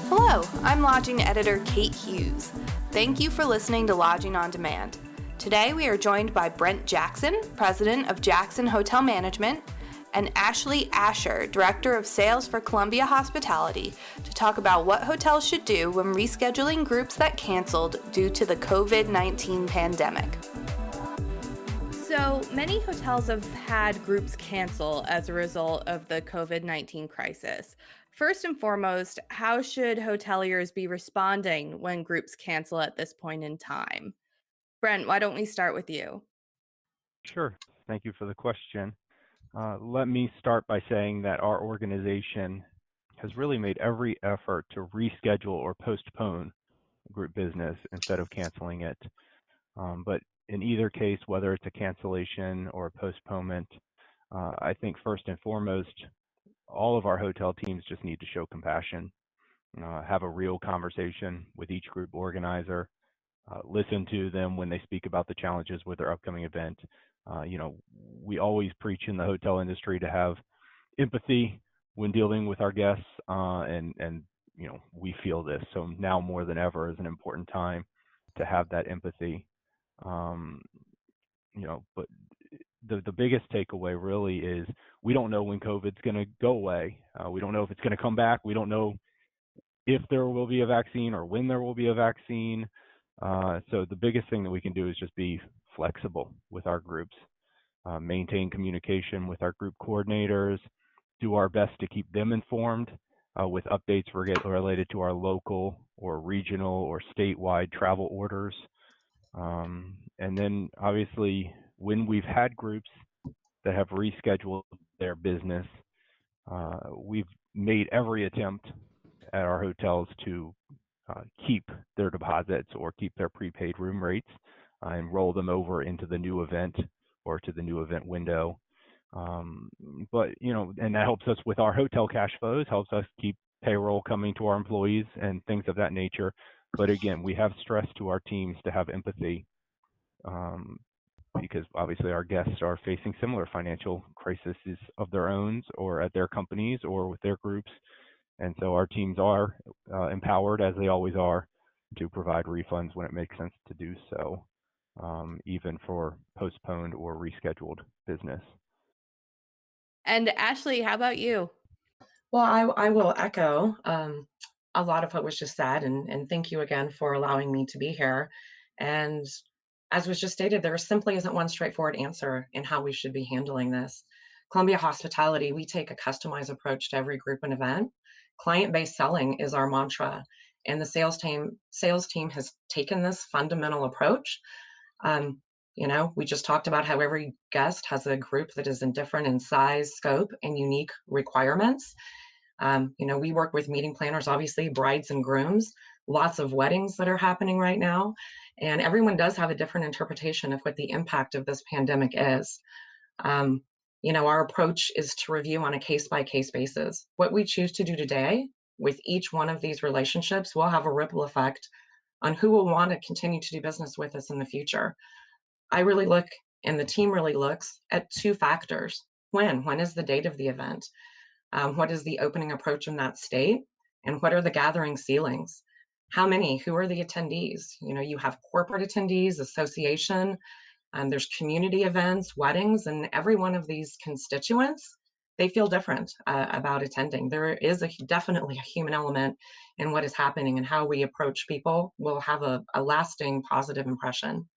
Hello, I'm Lodging Editor Kate Hughes. Thank you for listening to Lodging on Demand. Today we are joined by Brent Jackson, President of Jackson Hotel Management, and Ashley Asher, Director of Sales for Columbia Hospitality, to talk about what hotels should do when rescheduling groups that canceled due to the COVID-19 pandemic. So, many hotels have had groups cancel as a result of the COVID-19 crisis. First and foremost, how should hoteliers be responding when groups cancel at this point in time? Brent, why don't we start with you? Sure. Thank you for the question. Let me start by saying that our organization has really made every effort to reschedule or postpone group business instead of canceling it. But in either case, whether it's a cancellation or a postponement, I think first and foremost, all of our hotel teams just need to show compassion, have a real conversation with each group organizer, listen to them when they speak about the challenges with their upcoming event. We always preach in the hotel industry to have empathy when dealing with our guests, and we feel this. So now more than ever is an important time to have that empathy. But the biggest takeaway really is we don't know when COVID's going to go away. We don't know if it's going to come back. We don't know if there will be a vaccine or when there will be a vaccine. So the biggest thing that we can do is just be flexible with our groups, maintain communication with our group coordinators, do our best to keep them informed with updates related to our local or regional or statewide travel orders. And then obviously when we've had groups that have rescheduled their business, we've made every attempt at our hotels to keep their deposits or keep their prepaid room rates and roll them over into the new event or to the new event window. And that helps us with our hotel cash flows, helps us keep payroll coming to our employees and things of that nature. But again, we have stressed to our teams to have empathy because obviously our guests are facing similar financial crises of their own or at their companies or with their groups. And so our teams are empowered, as they always are, to provide refunds when it makes sense to do so, even for postponed or rescheduled business. And Ashley, how about you? Well, I will echo a lot of what was just said, and thank you again for allowing me to be here. And as was just stated, there simply isn't one straightforward answer in how we should be handling this. Columbia Hospitality, we take a customized approach to every group and event. Client-based selling is our mantra, and the sales team has taken this fundamental approach. We just talked about how every guest has a group that is different in size, scope, and unique requirements. We work with meeting planners, obviously, brides and grooms, lots of weddings that are happening right now. And everyone does have a different interpretation of what the impact of this pandemic is. Our approach is to review on a case-by-case basis. What we choose to do today with each one of these relationships will have a ripple effect on who will want to continue to do business with us in the future. I really look, and the team really looks at two factors. When is the date of the event? What is the opening approach in that state? And what are the gathering ceilings? How many? Who are the attendees? You have corporate attendees, association, there's community events, weddings, and every one of these constituents, they feel different about attending. There is definitely a human element in what is happening, and how we approach people will have a lasting positive impression.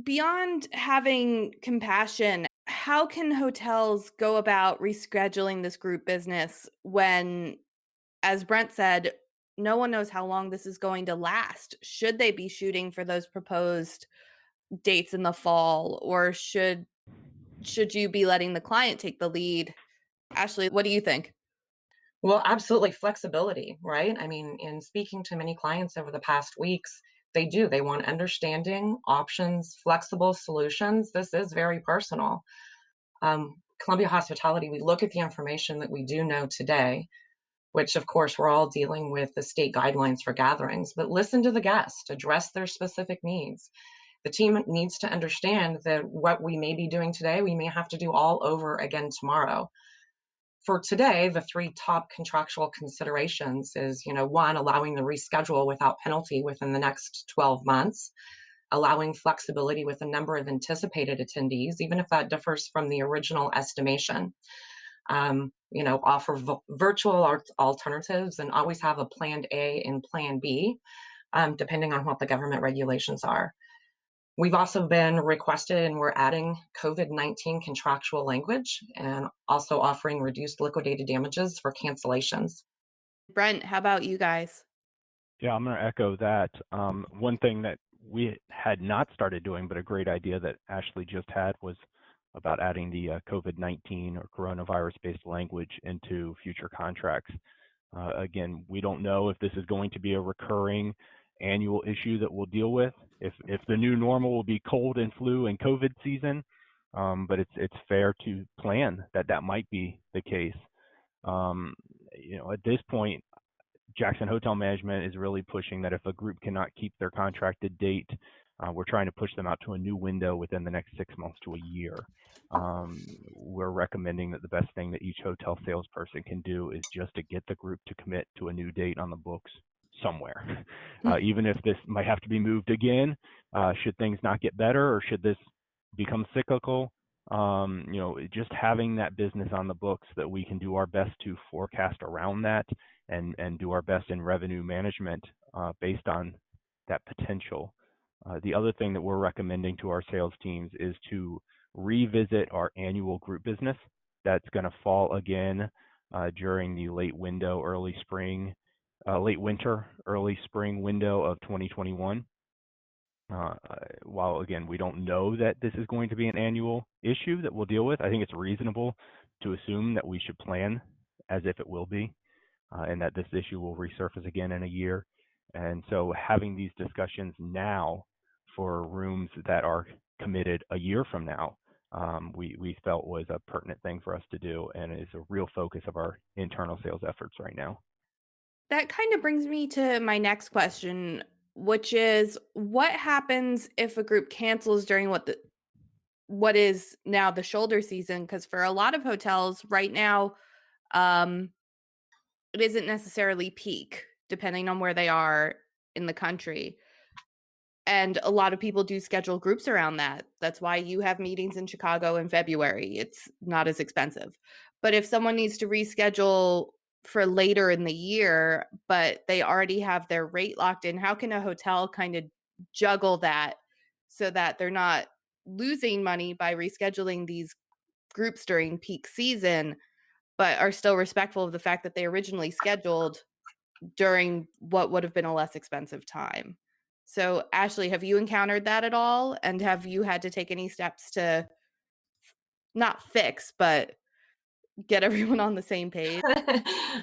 Beyond having compassion, how can hotels go about rescheduling this group business when, as Brent said, no one knows how long this is going to last? Should they be shooting for those proposed dates in the fall, or should you be letting the client take the lead? Ashley, what do you think? Well, absolutely, flexibility, right? I mean, in speaking to many clients over the past weeks, they want understanding, options, flexible solutions. This is very personal. Columbia Hospitality, we look at the information that we do know today, which of course we're all dealing with the state guidelines for gatherings, but listen to the guest, address their specific needs. The team needs to understand that what we may be doing today, we may have to do all over again tomorrow. For today, the three top contractual considerations is, one, allowing the reschedule without penalty within the next 12 months, allowing flexibility with the number of anticipated attendees, even if that differs from the original estimation. Offer virtual alternatives and always have a plan A and plan B, depending on what the government regulations are. We've also been requested and we're adding COVID-19 contractual language and also offering reduced liquidated damages for cancellations. Brent, how about you guys? Yeah, I'm going to echo that. One thing that we had not started doing, but a great idea that Ashley just had, was about adding the COVID-19 or coronavirus-based language into future contracts. Again, we don't know if this is going to be a recurring annual issue that we'll deal with, if the new normal will be cold and flu and COVID season, but it's fair to plan that that might be the case. At this point, Jackson Hotel Management is really pushing that if a group cannot keep their contracted date, we're trying to push them out to a new window within the next 6 months to a year. We're recommending that the best thing that each hotel salesperson can do is just to get the group to commit to a new date on the books somewhere. Even if this might have to be moved again, should things not get better or should this become cyclical, just having that business on the books that we can do our best to forecast around that and do our best in revenue management based on that potential. The other thing that we're recommending to our sales teams is to revisit our annual group business. That's going to fall again during the late winter, early spring window of 2021. While again, we don't know that this is going to be an annual issue that we'll deal with, I think it's reasonable to assume that we should plan as if it will be, and that this issue will resurface again in a year. And so having these discussions now for rooms that are committed a year from now, we felt was a pertinent thing for us to do and is a real focus of our internal sales efforts right now. That kind of brings me to my next question, which is what happens if a group cancels during what is now the shoulder season? Because for a lot of hotels right now, um, it isn't necessarily peak, depending on where they are in the country. And a lot of people do schedule groups around that. That's why you have meetings in Chicago in February. It's not as expensive. But if someone needs to reschedule for later in the year, but they already have their rate locked in, how can a hotel kind of juggle that so that they're not losing money by rescheduling these groups during peak season, but are still respectful of the fact that they originally scheduled during what would have been a less expensive time? So, Ashley, have you encountered that at all? And have you had to take any steps to not fix, but get everyone on the same page?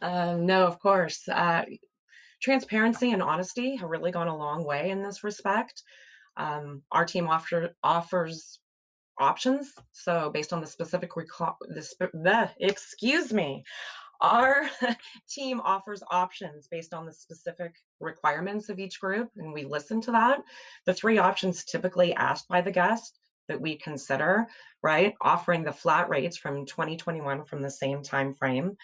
No, of course. Transparency and honesty have really gone a long way in this respect. Our team offers options. So based on the specific excuse me, our team offers options based on the specific requirements of each group, and we listen to that. The three options typically asked by the guest that we consider, right? Offering the flat rates from 2021 from the same time frame,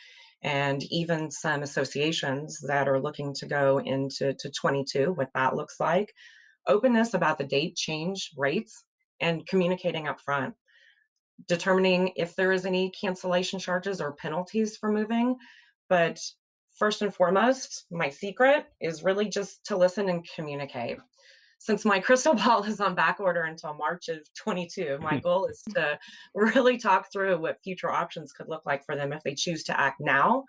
and even some associations that are looking to go into 22, what that looks like. Openness about the date change rates and communicating up front, determining if there is any cancellation charges or penalties for moving. But first and foremost, my secret is really just to listen and communicate. Since my crystal ball is on back order until March of 22, my goal is to really talk through what future options could look like for them if they choose to act now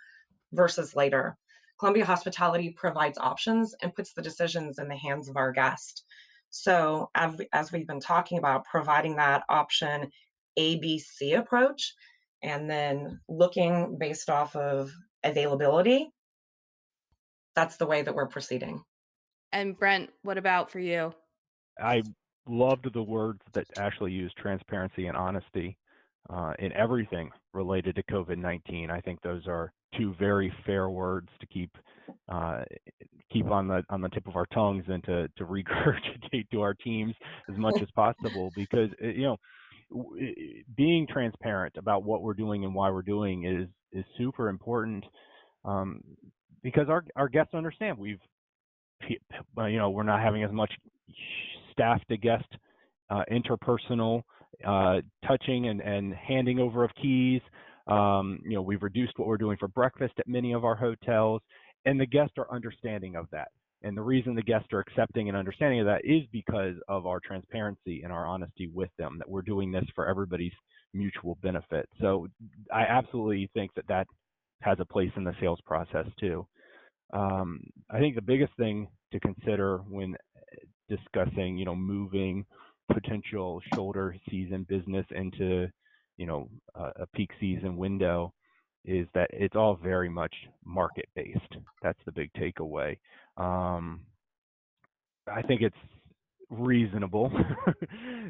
versus later. Columbia Hospitality provides options and puts the decisions in the hands of our guest. So as we've been talking about, providing that option ABC approach, and then looking based off of availability, that's the way that we're proceeding. And Brent, what about for you? I loved the words that Ashley used, transparency and honesty, in everything related to COVID-19. I think those are two very fair words to keep on the tip of our tongues than to regurgitate to our teams as much as possible, because being transparent about what we're doing and why we're doing is super important, um, because our guests understand we're not having as much staff to guest interpersonal touching and handing over of keys. We've reduced what we're doing for breakfast at many of our hotels, and the guests are understanding of that. And the reason the guests are accepting and understanding of that is because of our transparency and our honesty with them, that we're doing this for everybody's mutual benefit. So I absolutely think that has a place in the sales process too. I think the biggest thing to consider when discussing, moving potential shoulder season business into, a peak season window, is that it's all very much market based. That's the big takeaway. I think it's reasonable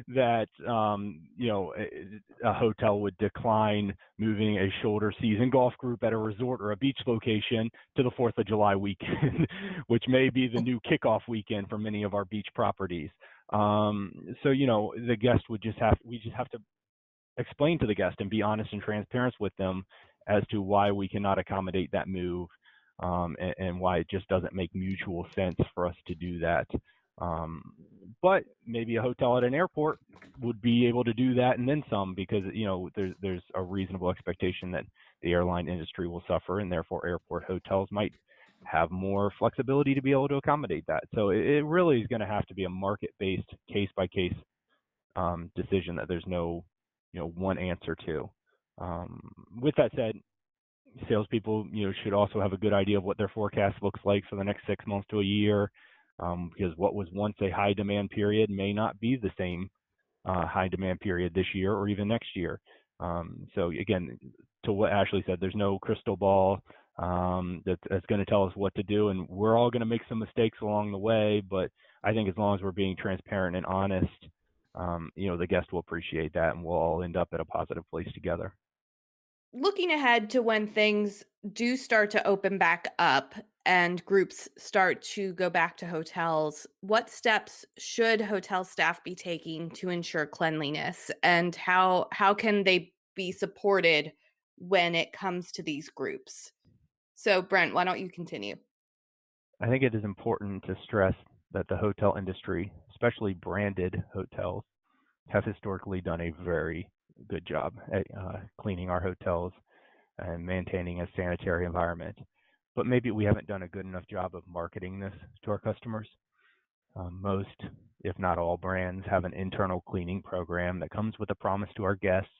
that a hotel would decline moving a shoulder season golf group at a resort or a beach location to the 4th of July weekend, which may be the new kickoff weekend for many of our beach properties. So the guest we just have to explain to the guest and be honest and transparent with them as to why we cannot accommodate that move, and why it just doesn't make mutual sense for us to do that. But maybe a hotel at an airport would be able to do that and then some, because there's a reasonable expectation that the airline industry will suffer, and therefore airport hotels might have more flexibility to be able to accommodate that. So it really is going to have to be a market-based, case-by-case decision that there's no one answer to. With that said, salespeople should also have a good idea of what their forecast looks like for the next 6 months to a year, because what was once a high demand period may not be the same high demand period this year or even next year. So again, to what Ashley said, there's no crystal ball that's going to tell us what to do, and we're all going to make some mistakes along the way. But I think as long as we're being transparent and honest, the guest will appreciate that, and we'll all end up at a positive place together. Looking ahead to when things do start to open back up and groups start to go back to hotels, what steps should hotel staff be taking to ensure cleanliness, and how can they be supported when it comes to these groups? So, Brent, why don't you continue? I think it is important to stress that the hotel industry, especially branded hotels, have historically done a very good job at cleaning our hotels and maintaining a sanitary environment. But maybe we haven't done a good enough job of marketing this to our customers. Most, if not all, brands have an internal cleaning program that comes with a promise to our guests,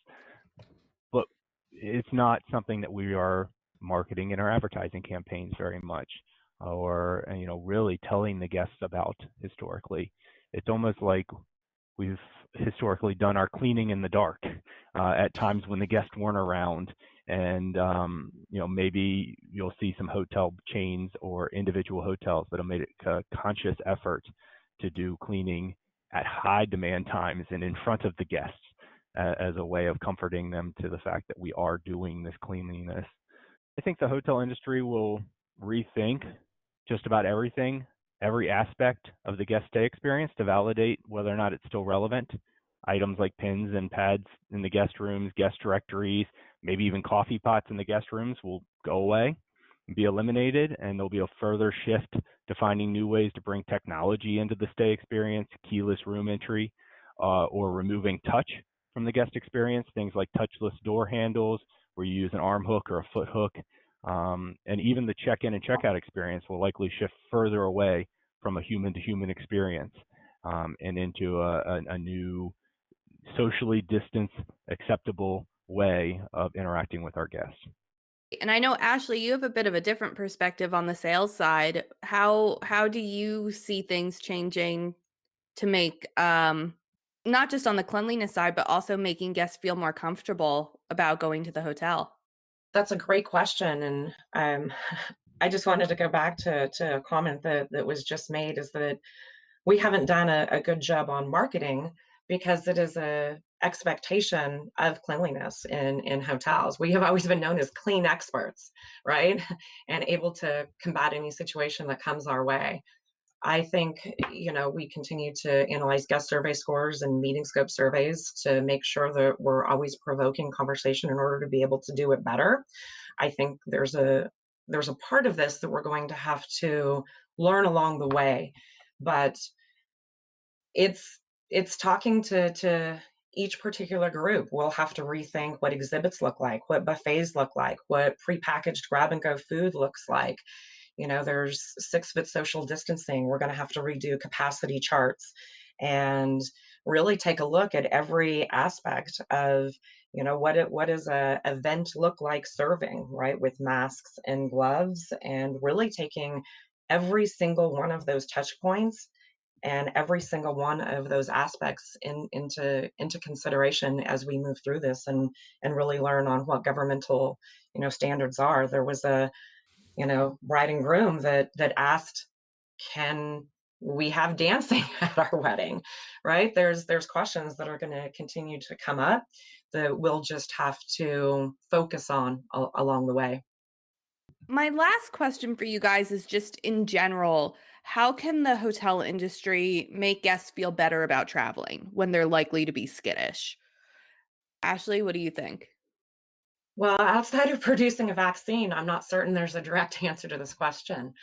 but it's not something that we are marketing in our advertising campaigns very much, or really telling the guests about historically. It's almost like we've historically done our cleaning in the dark at times when the guests weren't around. And maybe you'll see some hotel chains or individual hotels that have made a conscious effort to do cleaning at high demand times and in front of the guests, as a way of comforting them to the fact that we are doing this cleanliness. I think the hotel industry will rethink just about everything, every aspect of the guest stay experience, to validate whether or not it's still relevant. Items like pins and pads in the guest rooms, guest directories, maybe even coffee pots in the guest rooms will go away and be eliminated, and there'll be a further shift to finding new ways to bring technology into the stay experience, keyless room entry, or removing touch from the guest experience, things like touchless door handles where you use an arm hook or a foot hook. And even the check-in and check-out experience will likely shift further away from a human-to-human experience, and into a new socially distanced, acceptable way of interacting with our guests. And I know, Ashley, you have a bit of a different perspective on the sales side. How do you see things changing to make not just on the cleanliness side, but also making guests feel more comfortable about going to the hotel? That's a great question, and I just wanted to go back to a comment that was just made, is that we haven't done a good job on marketing, because it is expectation of cleanliness in hotels. We have always been known as clean experts, right? And able to combat any situation that comes our way. I think, we continue to analyze guest survey scores and meeting scope surveys to make sure that we're always provoking conversation in order to be able to do it better. I think there's a part of this that we're going to have to learn along the way, but it's it's talking to each particular group. We'll have to rethink what exhibits look like, what buffets look like, what prepackaged grab and go food looks like. There's 6 foot social distancing. We're going to have to redo capacity charts and really take a look at every aspect of, what does a event look like serving, right? With masks and gloves, and really taking every single one of those touch points and every single one of those aspects into consideration as we move through this and really learn on what governmental standards are. There was a bride and groom that asked, can we have dancing at our wedding, right? There's questions that are going to continue to come up that we'll just have to focus on along the way. My last question for you guys is just in general, how can the hotel industry make guests feel better about traveling when they're likely to be skittish? Ashley, what do you think? Well, outside of producing a vaccine, I'm not certain there's a direct answer to this question.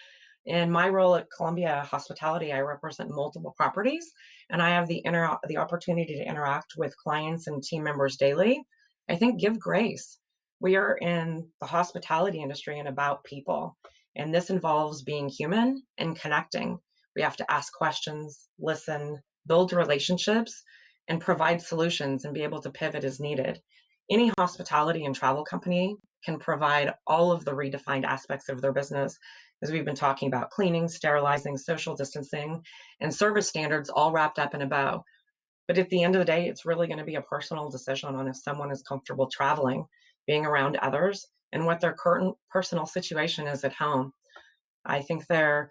In my role at Columbia Hospitality, I represent multiple properties, and I have the opportunity to interact with clients and team members daily. I think give grace. We are in the hospitality industry and about people, and this involves being human and connecting. We have to ask questions, listen, build relationships, and provide solutions and be able to pivot as needed. Any hospitality and travel company can provide all of the redefined aspects of their business, as we've been talking about cleaning, sterilizing, social distancing, and service standards all wrapped up in a bow. But at the end of the day, it's really going to be a personal decision on if someone is comfortable traveling, being around others, and what their current personal situation is at home. I think there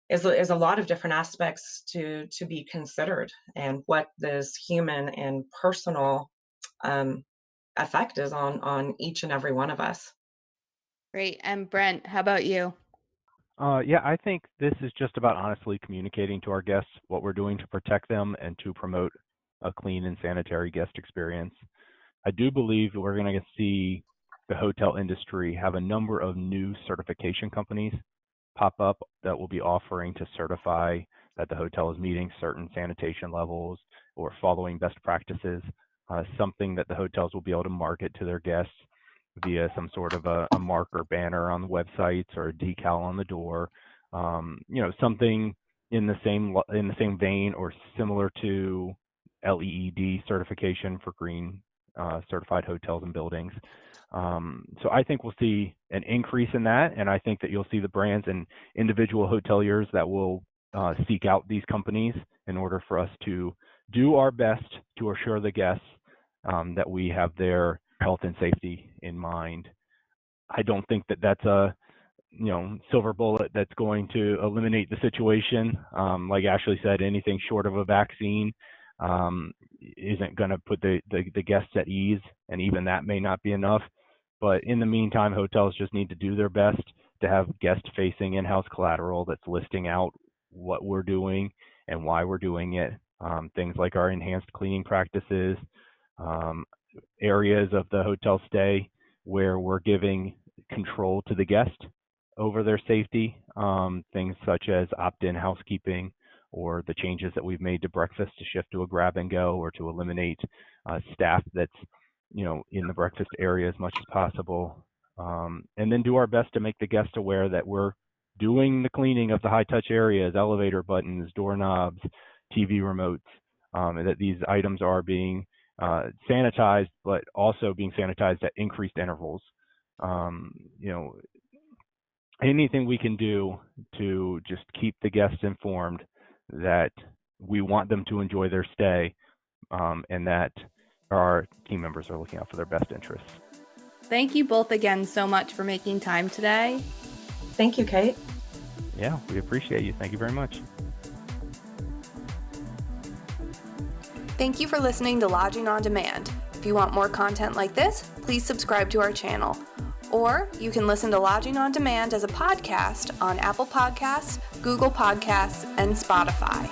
is a lot of different aspects to be considered, and what this human and personal um, effect is on each and every one of us. Great. And Brent, how about you? Yeah, I think this is just about honestly communicating to our guests what we're doing to protect them and to promote a clean and sanitary guest experience. I do believe that we're going to see the hotel industry have a number of new certification companies pop up that will be offering to certify that the hotel is meeting certain sanitation levels or following best practices, something that the hotels will be able to market to their guests via some sort of a marker banner on the websites or a decal on the door, something in the same vein or similar to LEED certification for green certified hotels and buildings. So I think we'll see an increase in that, and I think that you'll see the brands and individual hoteliers that will seek out these companies in order for us to do our best to assure the guests that we have their health and safety in mind. I don't think that that's a silver bullet that's going to eliminate the situation. Like Ashley said, anything short of a vaccine isn't going to put the guests at ease, and even that may not be enough. But in the meantime, hotels just need to do their best to have guest-facing in-house collateral that's listing out what we're doing and why we're doing it. Things like our enhanced cleaning practices, areas of the hotel stay where we're giving control to the guest over their safety, things such as opt-in housekeeping or the changes that we've made to breakfast to shift to a grab and go or to eliminate staff that's in the breakfast area as much as possible, and then do our best to make the guest aware that we're doing the cleaning of the high touch areas, elevator buttons, doorknobs, TV remotes, and that these items are being sanitized, but also being sanitized at increased intervals. Anything we can do to just keep the guests informed that we want them to enjoy their stay, and that our team members are looking out for their best interests. Thank you both again so much for making time today. Thank you, Kate. Yeah, we appreciate you. Thank you very much. Thank you for listening to Lodging on Demand. If you want more content like this, please subscribe to our channel. Or you can listen to Lodging on Demand as a podcast on Apple Podcasts, Google Podcasts, and Spotify.